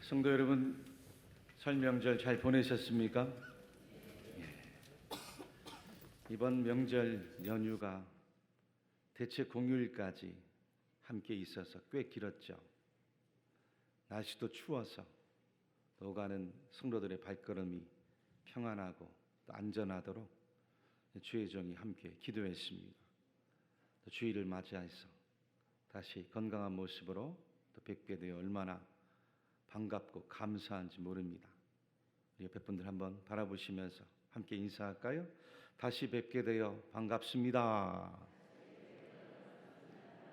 성도 여러분, 설 명절 잘 보내셨습니까? 이번 명절 연휴가 대체 공휴일까지 함께 있어서 꽤 길었죠. 날씨도 추워서 오가는 성도들의 발걸음이 평안하고 또 안전하도록 주의 종이 함께 기도했습니다. 또 주일을 맞이해서 다시 건강한 모습으로 또 뵙게 되어 얼마나 반갑고 감사한지 모릅니다. 우리 옆에 분들 한번 바라보시면서 함께 인사할까요? 다시 뵙게 되어 반갑습니다.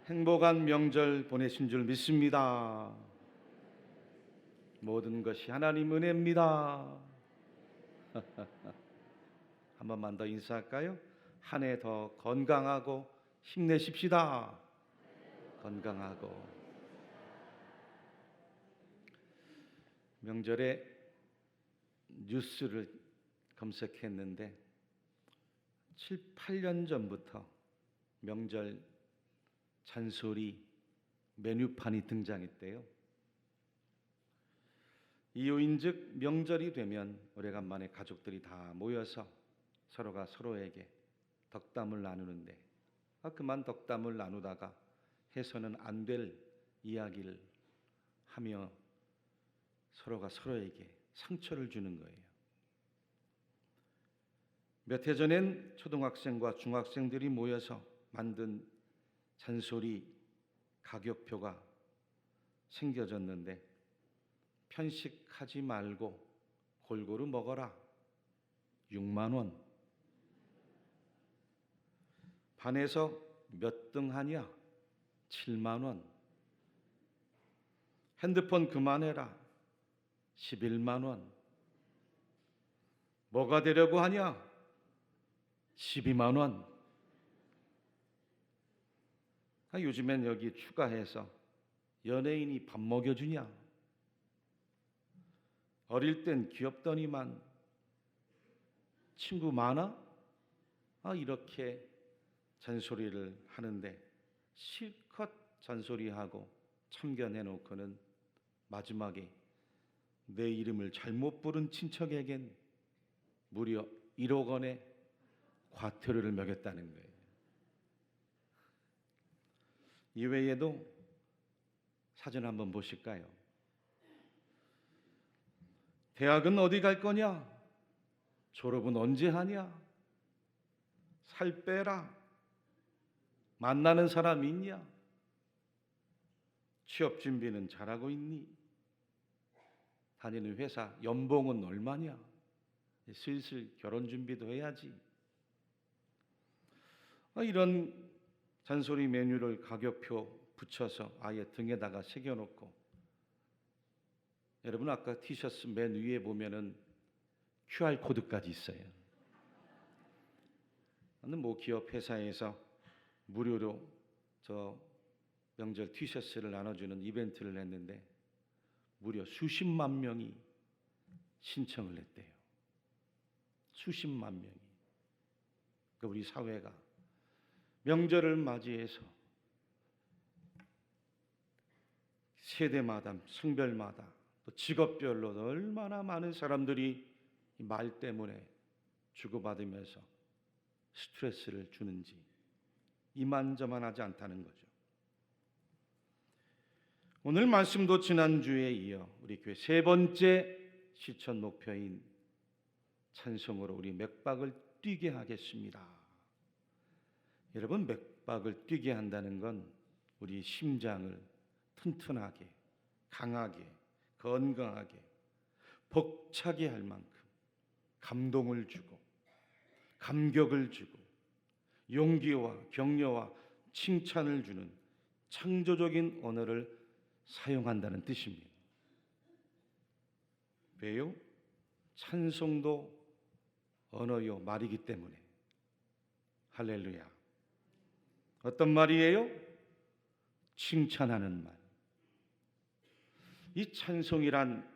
행복한 명절 보내신 줄 믿습니다. 모든 것이 하나님 은혜입니다. 한 번만 더 인사할까요? 한 해 더 건강하고 힘내십시다. 건강하고. 명절에 뉴스를 검색했는데 7, 8년 전부터 명절 잔소리 메뉴판이 등장했대요. 이유인즉 명절이 되면 오래간만에 가족들이 다 모여서 서로가 서로에게 덕담을 나누는데 그만 덕담을 나누다가 해서는 안 될 이야기를 하며 서로가 서로에게 상처를 주는 거예요. 몇 해 전엔 초등학생과 중학생들이 모여서 만든 잔소리 가격표가 생겨졌는데 편식하지 말고 골고루 먹어라 6만 원. 반에서 몇 등 하냐 7만 원. 핸드폰 그만해라 11만 원. 뭐가 되려고 하냐 12만 원. 요즘엔 여기 추가해서 연예인이 밥 먹여주냐, 어릴 땐 귀엽더니만 친구 많아? 이렇게 잔소리를 하는데 실컷 잔소리하고 참견해놓고는 마지막에 내 이름을 잘못 부른 친척에겐 무려 1억 원의 과태료를 매겼다는 거예요. 이외에도 사진 한번 보실까요? 대학은 어디 갈 거냐? 졸업은 언제 하냐? 살 빼라. 만나는 사람 있냐? 취업 준비는 잘하고 있니? 다니는 회사 연봉은 얼마냐? 슬슬 결혼 준비도 해야지. 이런 잔소리 메뉴를 가격표 붙여서 아예 등에다가 새겨놓고, 여러분 아까 티셔츠 맨 위에 보면은 QR 코드까지 있어요. 나는 뭐 기업 회사에서 무료로 저 명절 티셔츠를 나눠주는 이벤트를 했는데 무려 수십만 명이 신청을 했대요. 수십만 명이. 우리 사회가 명절을 맞이해서 세대마다, 성별마다, 또 직업별로 얼마나 많은 사람들이 이 말 때문에 주고받으면서 스트레스를 주는지 이만저만하지 않다는 거죠. 오늘 말씀도 지난주에 이어 우리 교회 세 번째 실천 목표인 찬송으로 우리 맥박을 뛰게 하겠습니다. 여러분, 맥박을 뛰게 한다는 건 우리 심장을 튼튼하게, 강하게, 건강하게, 벅차게 할 만큼 감동을 주고 감격을 주고 용기와 격려와 칭찬을 주는 창조적인 언어를 사용한다는 뜻입니다. 왜요? 찬송도 언어요 말이기 때문에. 할렐루야. 어떤 말이에요? 칭찬하는 말. 이 찬송이란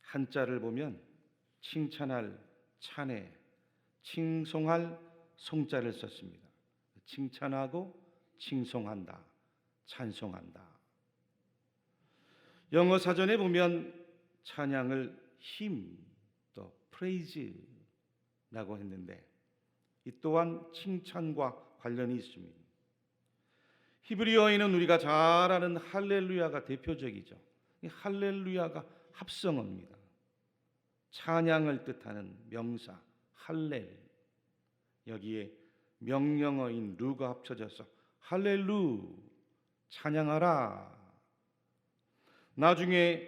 한자를 보면 칭찬할 찬에 칭송할 송자를 썼습니다. 칭찬하고 칭송한다, 찬송한다. 영어 사전에 보면 찬양을 힘, 또 praise라고 했는데 이 또한 칭찬과 관련이 있습니다. 히브리어에는 우리가 잘 아는 할렐루야가 대표적이죠. 이 할렐루야가 합성어입니다. 찬양을 뜻하는 명사 할렐, 여기에 명령어인 루가 합쳐져서 할렐루, 찬양하라. 나중에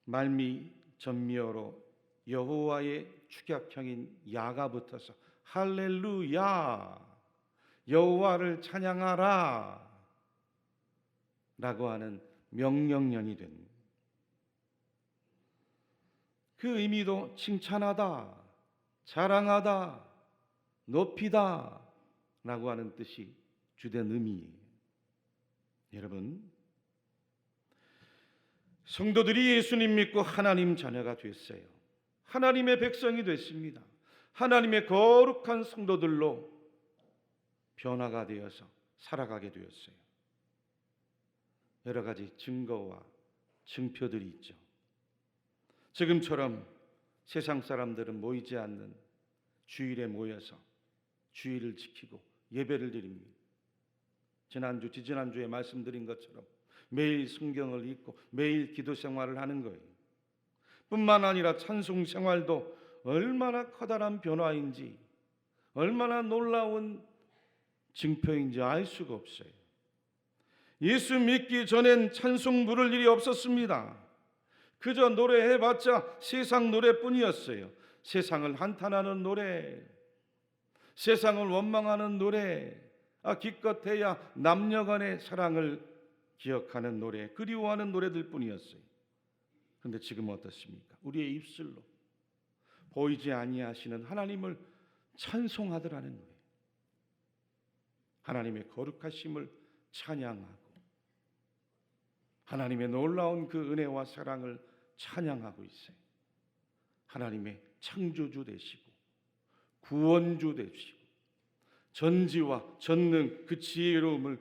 말미 전미어로 여호와의 축약형인 야가 붙어서 할렐루야, 여호와를 찬양하라 라고 하는 명령형이 됩니다. 그 의미도 칭찬하다, 자랑하다, 높이다 라고 하는 뜻이 주된 의미예요. 여러분, 성도들이 예수님 믿고 하나님 자녀가 됐어요. 하나님의 백성이 됐습니다. 하나님의 거룩한 성도들로 변화가 되어서 살아가게 되었어요. 여러 가지 증거와 증표들이 있죠. 지금처럼 세상 사람들은 모이지 않는 주일에 모여서 주일을 지키고 예배를 드립니다. 지난주, 지지난주에 말씀드린 것처럼 매일 성경을 읽고 매일 기도 생활을 하는 거예요. 뿐만 아니라 찬송 생활도 얼마나 커다란 변화인지, 얼마나 놀라운 증표인지 알 수가 없어요. 예수 믿기 전엔 찬송 부를 일이 없었습니다. 그저 노래해봤자 세상 노래뿐이었어요. 세상을 한탄하는 노래, 세상을 원망하는 노래, 기껏해야 남녀간의 사랑을 기억하는 노래, 그리워하는 노래들 뿐이었어요. 그런데 지금 어떻습니까? 우리의 입술로 보이지 아니하시는 하나님을 찬송하더라는 거예요. 하나님의 거룩하심을 찬양하고 하나님의 놀라운 그 은혜와 사랑을 찬양하고 있어요. 하나님의 창조주 되시고 구원주 되시고 전지와 전능 그 지혜로움을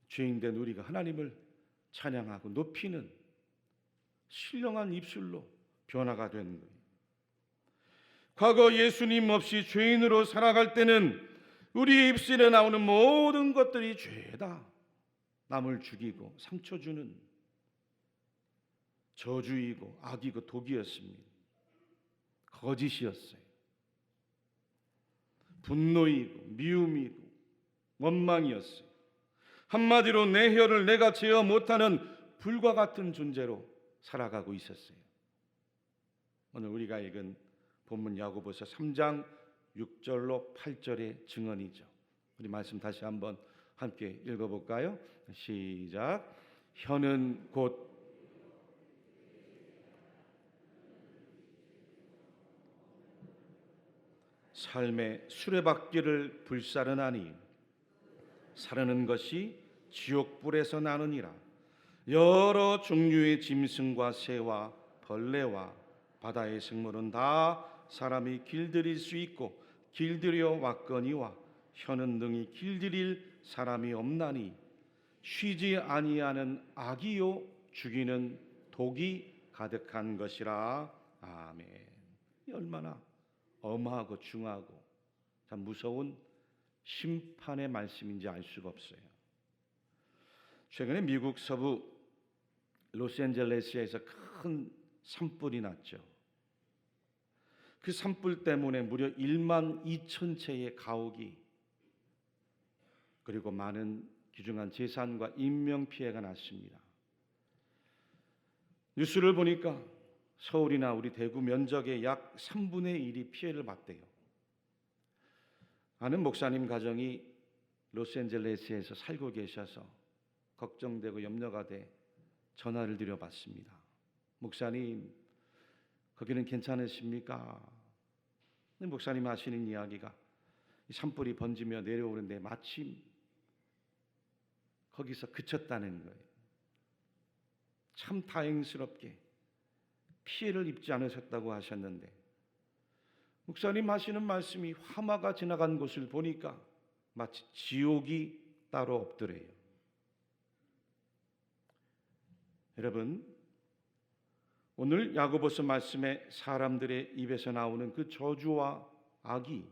죄인된 우리가 하나님을 찬양하고 높이는 신령한 입술로 변화가 되는 거예요. 과거 예수님 없이 죄인으로 살아갈 때는 우리 입술에 나오는 모든 것들이 죄다. 남을 죽이고 상처 주는 저주이고 악이고 독이었습니다. 거짓이었어요. 분노이고 미움이고 원망이었어요. 한마디로 내 혀를 내가 제어 못하는 불과 같은 존재로 살아가고 있었어요. 오늘 우리가 읽은 본문 야고보서 3장 6절로 8절의 증언이죠. 우리 말씀 다시 한번 함께 읽어볼까요? 시작. 혀는 곧 삶의 수레바퀴를 불사르나니 사르는 것이 지옥불에서 나느니라. 여러 종류의 짐승과 새와 벌레와 바다의 생물은 다 사람이 길들일 수 있고 길들여 왔거니와 혀는 능히 길들일 사람이 없나니 쉬지 아니하는 악이요 죽이는 독이 가득한 것이라. 아멘. 얼마나 엄하고 중하고 참 무서운 심판의 말씀인지 알 수가 없어요. 최근에 미국 서부 로스앤젤레스에서 큰 산불이 났죠. 그 산불 때문에 무려 1만 2천 채의 가옥이 그리고 많은 귀중한 재산과 인명 피해가 났습니다. 뉴스를 보니까 서울이나 우리 대구 면적의 약 3분의 1이 피해를 봤대요. 아는 목사님 가정이 로스앤젤레스에서 살고 계셔서 걱정되고 염려가 돼 전화를 드려봤습니다. 목사님, 거기는 괜찮으십니까? 목사님 하시는 이야기가 산불이 번지며 내려오는데 마침 거기서 그쳤다는 거예요. 참 다행스럽게 피해를 입지 않으셨다고 하셨는데 목사님 하시는 말씀이 화마가 지나간 곳을 보니까 마치 지옥이 따로 없더래요. 여러분, 오늘 야고보서 말씀에 사람들의 입에서 나오는 그 저주와 악이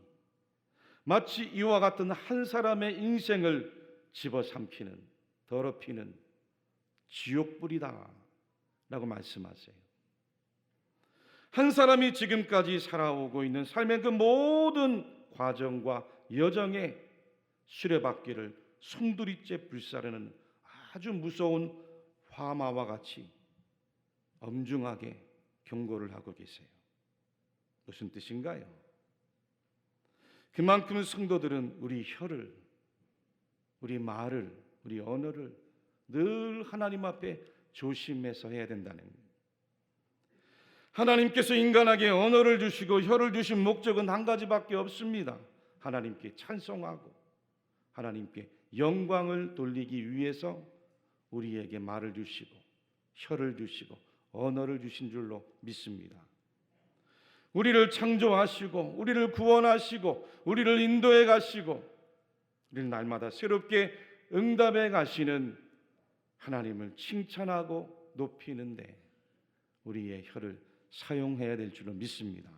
마치 이와 같은 한 사람의 인생을 집어삼키는, 더럽히는 지옥불이다 라고 말씀하세요. 한 사람이 지금까지 살아오고 있는 삶의 그 모든 과정과 여정에 수레바퀴를 송두리째 불사르는 아주 무서운 화마와 같이 엄중하게 경고를 하고 계세요. 무슨 뜻인가요? 그만큼 성도들은 우리 혀를, 우리 말을, 우리 언어를 늘 하나님 앞에 조심해서 해야 된다는 거예요. 하나님께서 인간에게 언어를 주시고 혀를 주신 목적은 한 가지밖에 없습니다. 하나님께 찬송하고 하나님께 영광을 돌리기 위해서 우리에게 말을 주시고 혀를 주시고 언어를 주신 줄로 믿습니다. 우리를 창조하시고 우리를 구원하시고 우리를 인도해 가시고 우리를 날마다 새롭게 응답해 가시는 하나님을 칭찬하고 높이는데 우리의 혀를 사용해야 될 줄로 믿습니다.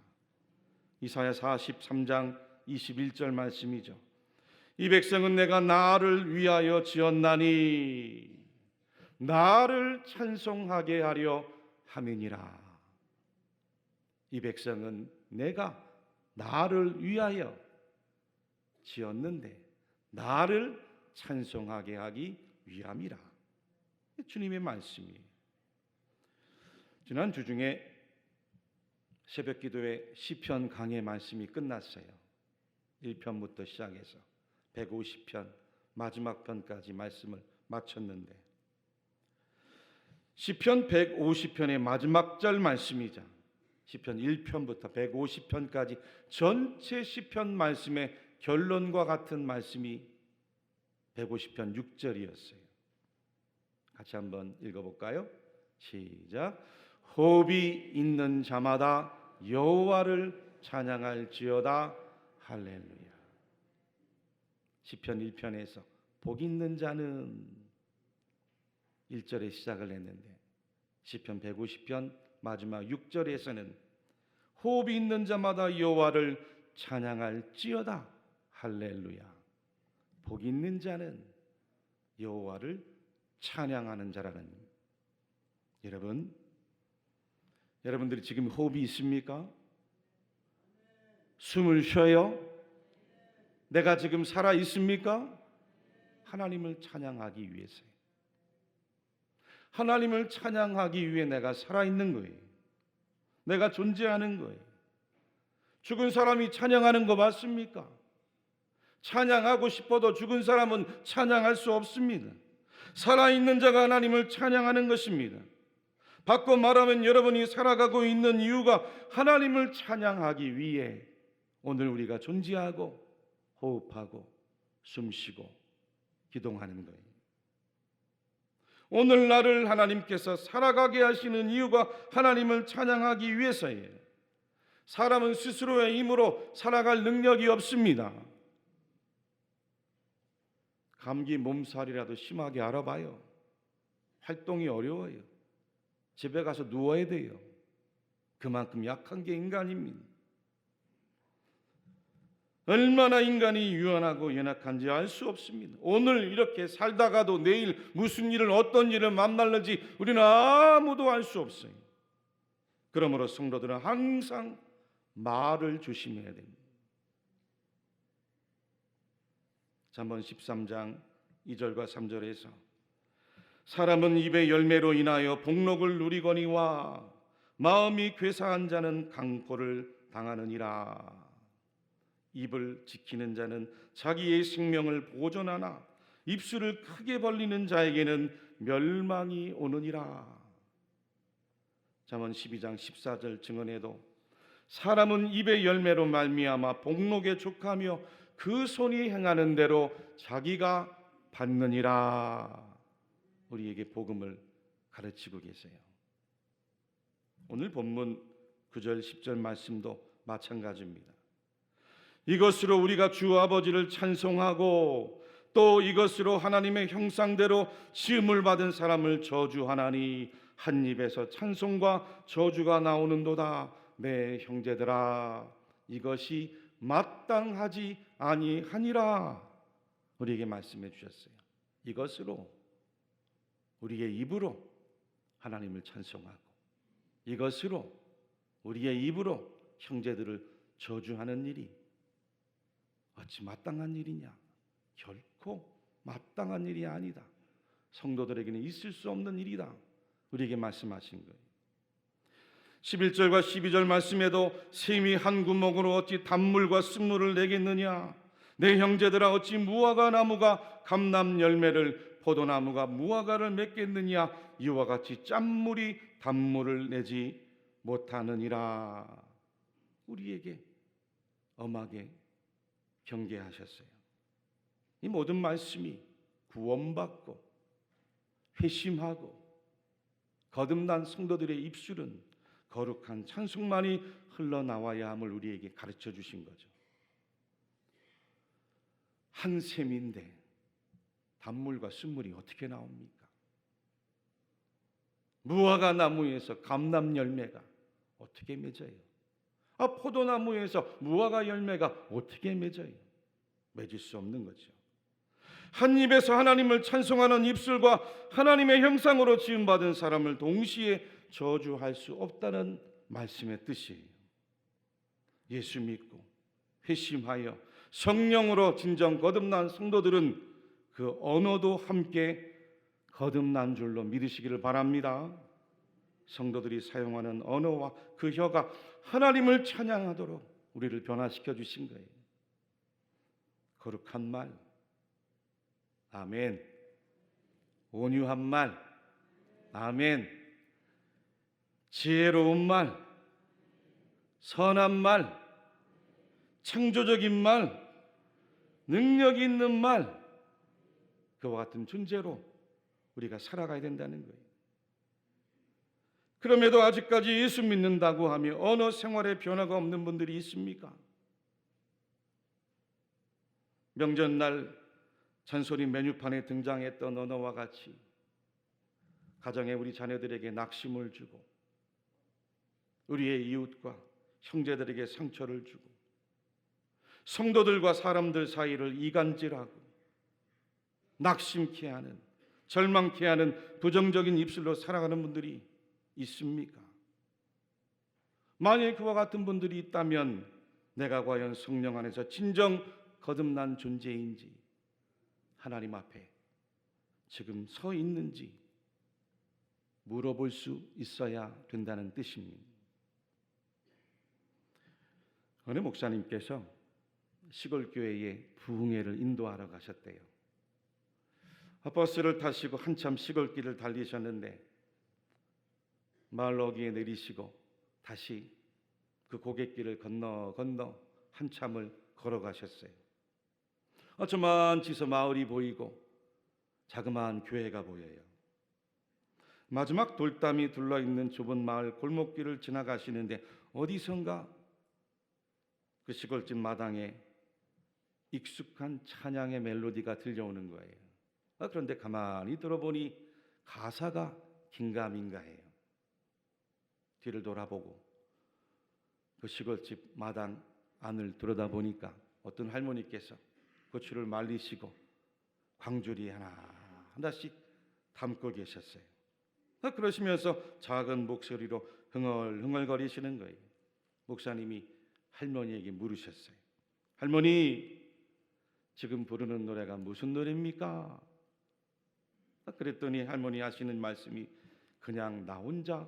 이사야 43장 21절 말씀이죠. 이 백성은 내가 나를 위하여 지었나니 나를 찬송하게 하려 함이니라. 이 백성은 내가 나를 위하여 지었는데 나를 찬송하게 하기 위함이라. 주님의 말씀이에요. 지난주 중에 새벽기도회 시편 강해 말씀이 끝났어요. 1편부터 시작해서 150편 마지막 편까지 말씀을 마쳤는데 시편 150편의 마지막 절 말씀이자 시편 1편부터 150편까지 전체 시편 말씀의 결론과 같은 말씀이 150편 6절이었어요. 같이 한번 읽어볼까요? 시작. 호흡이 있는 자마다 여호와를 찬양할지어다. 할렐루야. 시편 1편에서 복 있는 자는 1절에 시작을 했는데 시편 150편 마지막 6절에서는 호흡이 있는 자마다 여호와를 찬양할지어다. 할렐루야. 복 있는 자는 여호와를 찬양하는 자라는. 여러분들이 지금 호흡이 있습니까? 숨을 쉬어요? 내가 지금 살아 있습니까? 하나님을 찬양하기 위해서요. 하나님을 찬양하기 위해 내가 살아있는 거예요. 내가 존재하는 거예요. 죽은 사람이 찬양하는 거 맞습니까? 찬양하고 싶어도 죽은 사람은 찬양할 수 없습니다. 살아있는 자가 하나님을 찬양하는 것입니다. 바꿔 말하면 여러분이 살아가고 있는 이유가 하나님을 찬양하기 위해 오늘 우리가 존재하고 호흡하고 숨쉬고 기동하는 거예요. 오늘 나를 하나님께서 살아가게 하시는 이유가 하나님을 찬양하기 위해서예요. 사람은 스스로의 힘으로 살아갈 능력이 없습니다. 감기 몸살이라도 심하게 알아봐요. 활동이 어려워요. 집에 가서 누워야 돼요. 그만큼 약한 게 인간입니다. 얼마나 인간이 유한하고 연약한지 알 수 없습니다. 오늘 이렇게 살다가도 내일 무슨 일을 어떤 일을 만날는지 우리는 아무도 알 수 없어요. 그러므로 성도들은 항상 말을 조심해야 됩니다. 잠언 13장 2절과 3절에서 사람은 입의 열매로 인하여 복록을 누리거니와 마음이 괴사한 자는 강포를 당하느니라. 입을 지키는 자는 자기의 생명을 보존하나 입술을 크게 벌리는 자에게는 멸망이 오느니라. 잠언 12장 14절 증언에도 사람은 입의 열매로 말미암아 복록에 족하며 그 손이 행하는 대로 자기가 받느니라. 우리에게 복음을 가르치고 계세요. 오늘 본문 9절 10절 말씀도 마찬가지입니다. 이것으로 우리가 주 아버지를 찬송하고 또 이것으로 하나님의 형상대로 지음을 받은 사람을 저주하나니 한 입에서 찬송과 저주가 나오는도다. 내 형제들아, 이것이 마땅하지 아니하니라. 우리에게 말씀해 주셨어요. 이것으로, 우리의 입으로 하나님을 찬송하고, 이것으로 우리의 입으로 형제들을 저주하는 일이 어찌 마땅한 일이냐? 결코 마땅한 일이 아니다. 성도들에게는 있을 수 없는 일이다. 우리에게 말씀하신 거예요. 11절과 12절 말씀에도 샘이 한 구멍으로 어찌 단물과 쓴물을 내겠느냐? 내 형제들아, 어찌 무화과 나무가 감람 열매를, 포도나무가 무화과를 맺겠느냐? 이와 같이 짠물이 단물을 내지 못하느니라. 우리에게 엄하게 경계하셨어요. 이 모든 말씀이 구원받고 회심하고 거듭난 성도들의 입술은 거룩한 찬송만이 흘러나와야 함을 우리에게 가르쳐 주신 거죠. 한 샘인데 단물과 쓴물이 어떻게 나옵니까? 무화과 나무에서 감람 열매가 어떻게 맺어요? 포도나무에서 무화과 열매가 어떻게 맺어요? 맺을 수 없는 거죠. 한 입에서 하나님을 찬송하는 입술과 하나님의 형상으로 지음받은 사람을 동시에 저주할 수 없다는 말씀의 뜻이에요. 예수 믿고 회심하여 성령으로 진정 거듭난 성도들은 그 언어도 함께 거듭난 줄로 믿으시기를 바랍니다. 성도들이 사용하는 언어와 그 혀가 하나님을 찬양하도록 우리를 변화시켜 주신 거예요. 거룩한 말, 아멘. 온유한 말, 아멘. 지혜로운 말, 선한 말, 창조적인 말, 능력 있는 말, 그와 같은 존재로 우리가 살아가야 된다는 거예요. 그럼에도 아직까지 예수 믿는다고 하며 언어 생활에 변화가 없는 분들이 있습니까? 명절날 잔소리 메뉴판에 등장했던 언어와 같이 가정에 우리 자녀들에게 낙심을 주고 우리의 이웃과 형제들에게 상처를 주고 성도들과 사람들 사이를 이간질하고 낙심케 하는, 절망케 하는 부정적인 입술로 살아가는 분들이 있습니까? 만일 그와 같은 분들이 있다면 내가 과연 성령 안에서 진정 거듭난 존재인지 하나님 앞에 지금 서 있는지 물어볼 수 있어야 된다는 뜻입니다. 어느 목사님께서 시골 교회에 부흥회를 인도하러 가셨대요. 버스를 타시고 한참 시골길을 달리셨는데 마을 어귀에 내리시고 다시 그 고갯길을 건너 한참을 걸어가셨어요. 저만치서 마을이 보이고 자그마한 교회가 보여요. 마지막 돌담이 둘러있는 좁은 마을 골목길을 지나가시는데 어디선가 그 시골집 마당에 익숙한 찬양의 멜로디가 들려오는 거예요. 그런데 가만히 들어보니 가사가 긴가민가해요. 뒤를 돌아보고 그 시골집 마당 안을 들여다보니까 어떤 할머니께서 고추를 말리시고 광주리 하나씩 담고 계셨어요. 그러시면서 작은 목소리로 흥얼흥얼거리시는 거예요. 목사님이 할머니에게 물으셨어요. 할머니, 지금 부르는 노래가 무슨 노래입니까? 그랬더니 할머니 하시는 말씀이 그냥 나 혼자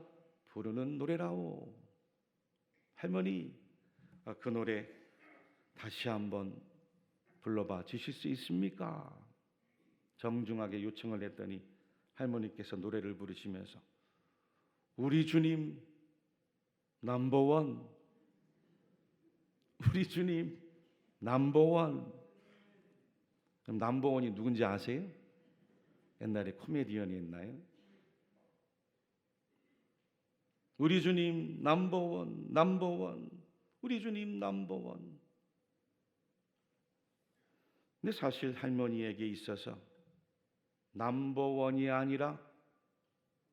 부르는 노래라오. 할머니, 그 노래 다시 한번 불러봐 주실 수 있습니까? 정중하게 요청을 했더니 할머니께서 노래를 부르시면서 우리 주님 넘버원, 우리 주님 넘버원. 그럼 넘버원이 누군지 아세요? 옛날에 코미디언이 있나요? 우리 주님 넘버원, 넘버원, 우리 주님 넘버원. 근데 사실 할머니에게 있어서 넘버원이 아니라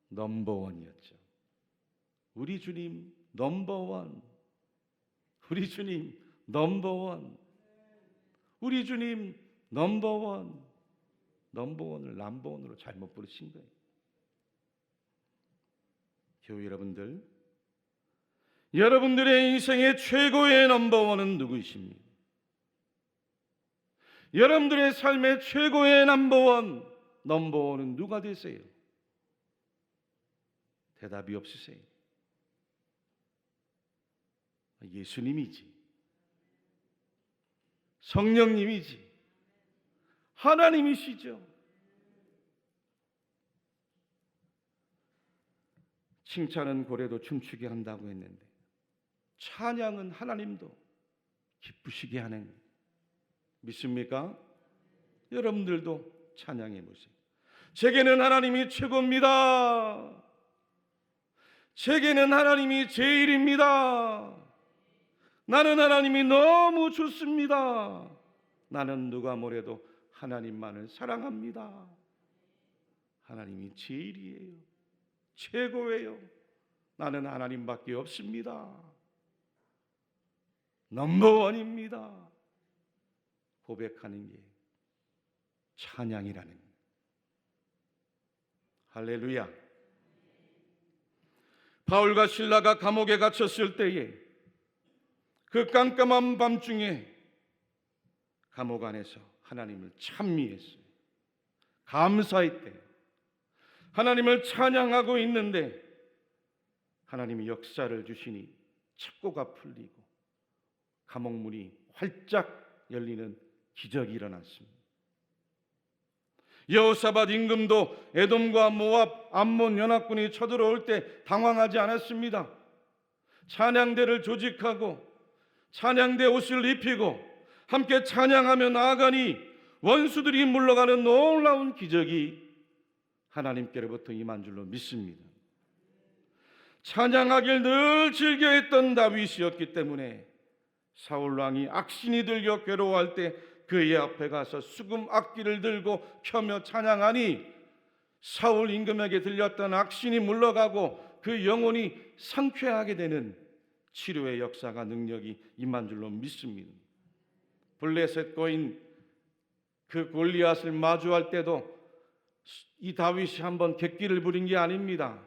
넘버원이었죠. 우리 주님 넘버원, 우리 주님 넘버원, 우리 주님 넘버원. 넘버원을 넘버원으로 잘못 부르신 거예요. 교회 여러분들, 여러분들의 인생의 최고의 넘버원은 누구이십니까? 여러분들의 삶의 최고의 넘버원은 누가 되세요? 대답이 없으세요. 예수님이지, 성령님이지, 하나님이시죠. 칭찬은 고래도 춤추게 한다고 했는데 찬양은 하나님도 기쁘시게 하는 거예요. 믿습니까? 여러분들도 찬양해 보세요. 제게는 하나님이 최고입니다. 제게는 하나님이 제일입니다. 나는 하나님이 너무 좋습니다. 나는 누가 뭐래도 하나님만을 사랑합니다. 하나님이 제일이에요. 최고예요. 나는 하나님밖에 없습니다. 넘버원입니다. 고백하는 게 찬양이라는 거예요. 할렐루야. 바울과 실라가 감옥에 갇혔을 때에 그 깜깜한 밤중에 감옥 안에서 하나님을 찬미했어요. 감사했대요. 하나님을 찬양하고 있는데 하나님이 역사를 주시니 착고가 풀리고 감옥문이 활짝 열리는 기적이 일어났습니다. 여호사밧 임금도 에돔과 모압, 암몬 연합군이 쳐들어올 때 당황하지 않았습니다. 찬양대를 조직하고 찬양대 옷을 입히고 함께 찬양하며 나아가니 원수들이 물러가는 놀라운 기적이 하나님께로부터 임한 줄로 믿습니다. 찬양하길 늘 즐겨했던 다윗이었기 때문에 사울왕이 악신이 들려 괴로워할 때 그의 앞에 가서 수금 악기를 들고 켜며 찬양하니 사울 임금에게 들렸던 악신이 물러가고 그 영혼이 상쾌하게 되는 치료의 역사가 능력이 임한 줄로 믿습니다. 블레셋 거인 그 골리앗을 마주할 때도 이 다윗이 한번 객기를 부린 게 아닙니다.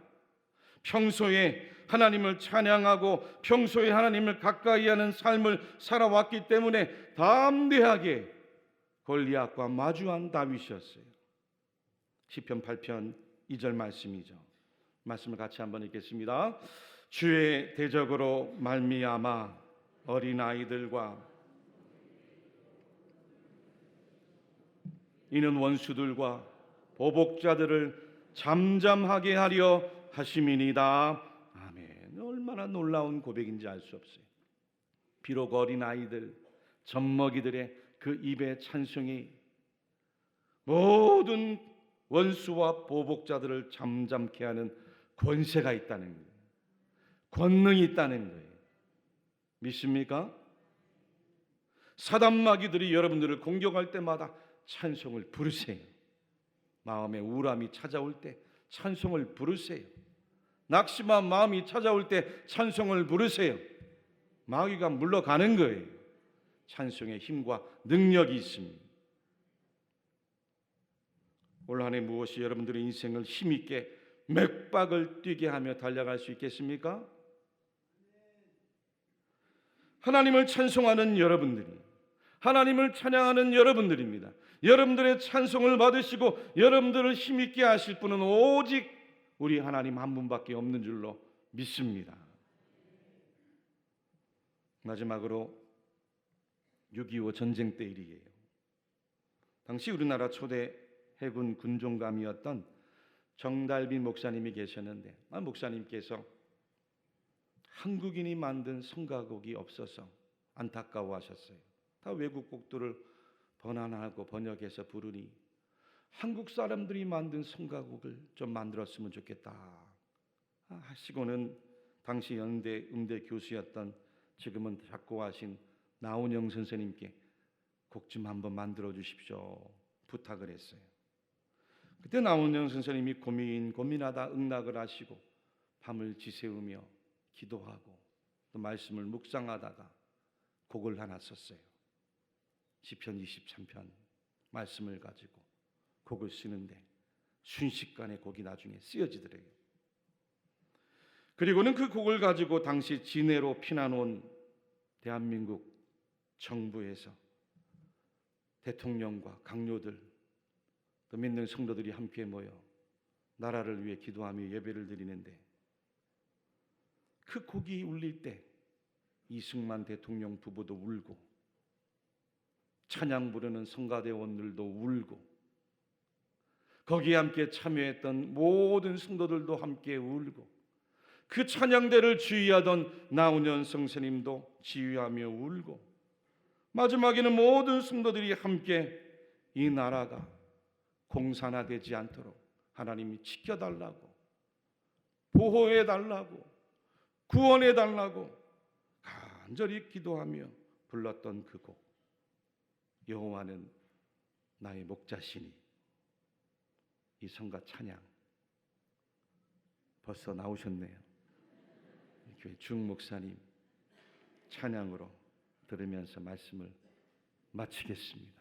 평소에 하나님을 찬양하고 평소에 하나님을 가까이 하는 삶을 살아왔기 때문에 담대하게 골리앗과 마주한 다윗이었어요. 시편 8편 2절 말씀이죠. 말씀을 같이 한번 읽겠습니다. 주의 대적으로 말미암아 어린아이들과 이는 원수들과 보복자들을 잠잠하게 하려 하심이니이다. 아멘. 얼마나 놀라운 고백인지 알 수 없어요. 비록 어린아이들, 젖먹이들의 그 입의 찬송이 모든 원수와 보복자들을 잠잠케 하는 권세가 있다는 거예요. 권능이 있다는 거예요. 믿습니까? 사단마귀들이 여러분들을 공격할 때마다 찬송을 부르세요. 마음에 우울함이 찾아올 때 찬송을 부르세요. 낙심한 마음이 찾아올 때 찬송을 부르세요. 마귀가 물러가는 거예요. 찬송의 힘과 능력이 있습니다. 올 한 해 무엇이 여러분들의 인생을 힘있게 맥박을 뛰게 하며 달려갈 수 있겠습니까? 하나님을 찬송하는 여러분들이, 하나님을 찬양하는 여러분들입니다. 여러분들의 찬송을 받으시고 여러분들을 힘있게 하실 분은 오직 우리 하나님 한 분밖에 없는 줄로 믿습니다. 마지막으로 6.25 전쟁 때 일이에요. 당시 우리나라 초대 해군 군종감이었던 정달빈 목사님이 계셨는데, 목사님께서 한국인이 만든 성가곡이 없어서 안타까워하셨어요. 다 외국 곡들을 번안하고 번역해서 부르니 한국 사람들이 만든 성가곡을 좀 만들었으면 좋겠다 하시고는 당시 연대 음대 교수였던 지금은 작고하신 나훈영 선생님께 곡 좀 한번 만들어 주십시오 부탁을 했어요. 그때 나훈영 선생님이 고민하다 응낙을 하시고 밤을 지새우며 기도하고 또 말씀을 묵상하다가 곡을 하나 썼어요. 시편 23편 말씀을 가지고 곡을 쓰는데 순식간에 곡이 나중에 쓰여지더래요. 그리고는 그 곡을 가지고 당시 진해로 피난 온 대한민국 정부에서 대통령과 강요들 또 믿는 성도들이 함께 모여 나라를 위해 기도하며 예배를 드리는데 그 곡이 울릴 때 이승만 대통령 부부도 울고 찬양 부르는 성가대원들도 울고 거기에 함께 참여했던 모든 성도들도 함께 울고 그 찬양대를 지휘하던 나훈현 선생님도 지휘하며 울고 마지막에는 모든 성도들이 함께 이 나라가 공산화되지 않도록 하나님이 지켜달라고 보호해달라고 구원해달라고 간절히 기도하며 불렀던 그 곡 여호와는 나의 목자시니 이 성가 찬양 벌써 나오셨네요. 교회 중목사님 찬양으로 들으면서 말씀을 마치겠습니다.